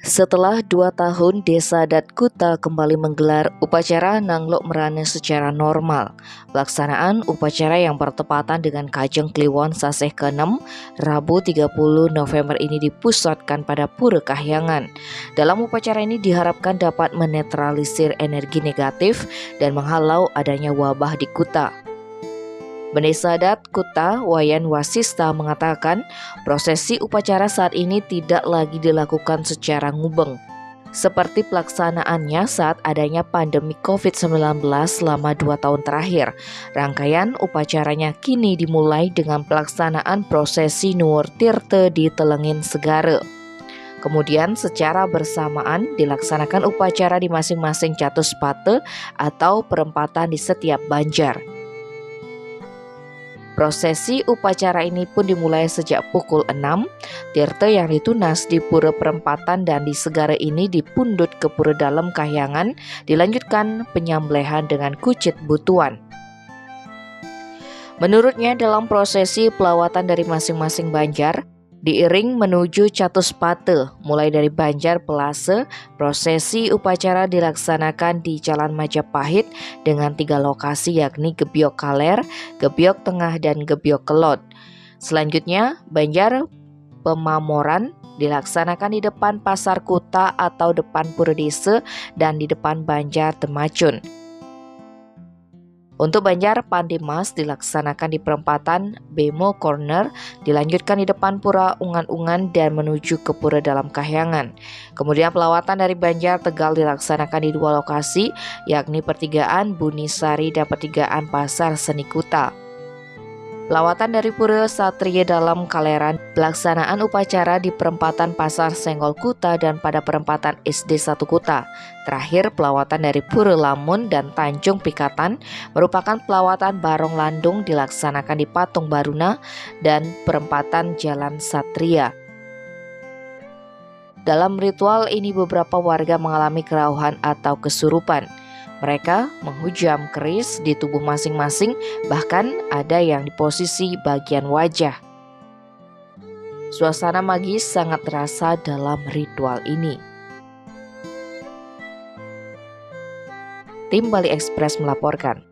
Setelah 2 tahun, Desa adat Kuta kembali menggelar upacara Nanglok Merane secara normal. Pelaksanaan upacara yang bertepatan dengan Kajeng Kliwon Saseh ke-6, Rabu 30 November ini dipusatkan pada Pura Kahyangan. Dalam upacara ini diharapkan dapat menetralisir energi negatif dan menghalau adanya wabah di Kuta. Desa adat Kuta Wayan Wasista mengatakan prosesi upacara saat ini tidak lagi dilakukan secara ngubeng seperti pelaksanaannya saat adanya pandemi COVID-19 selama 2 tahun terakhir. Rangkaian upacaranya kini dimulai dengan pelaksanaan prosesi Nuwur Tirte di Telengin Segara. Kemudian secara bersamaan dilaksanakan upacara di masing-masing Catuspate atau perempatan di setiap banjar. Prosesi upacara ini pun dimulai sejak pukul 6. Tirte yang ditunas di Pura Perempatan dan di Segara ini dipundut ke Pura Dalam Kahyangan, dilanjutkan penyembelihan dengan kucit butuan. Menurutnya dalam prosesi pelawatan dari masing-masing banjar, diiring menuju Catuspate, mulai dari Banjar Pelase, prosesi upacara dilaksanakan di Jalan Majapahit dengan 3 lokasi yakni Gebyok Kaler, Gebyok Tengah, dan Gebyok Kelot. Selanjutnya, Banjar Pemamoran dilaksanakan di depan Pasar Kuta atau depan Pura Desa dan di depan Banjar Temacun. Untuk Banjar Pandimas dilaksanakan di perempatan Bemo Corner, dilanjutkan di depan Pura Ungan-Ungan dan menuju ke Pura Dalam Kahyangan. Kemudian pelawatan dari Banjar Tegal dilaksanakan di 2 lokasi, yakni pertigaan Bunisari dan pertigaan Pasar Seni Kuta. Pelawatan dari Pura Satria Dalam Kaleran, pelaksanaan upacara di perempatan Pasar Senggol Kuta dan pada perempatan SD 1 Kuta. Terakhir, pelawatan dari Pura Lamun dan Tanjung Pikatan merupakan pelawatan Barong Landung dilaksanakan di Patung Baruna dan perempatan Jalan Satria. Dalam ritual ini beberapa warga mengalami kerauhan atau kesurupan. Mereka menghujam keris di tubuh masing-masing, bahkan ada yang di posisi bagian wajah. Suasana magis sangat terasa dalam ritual ini. Tim Bali Express melaporkan.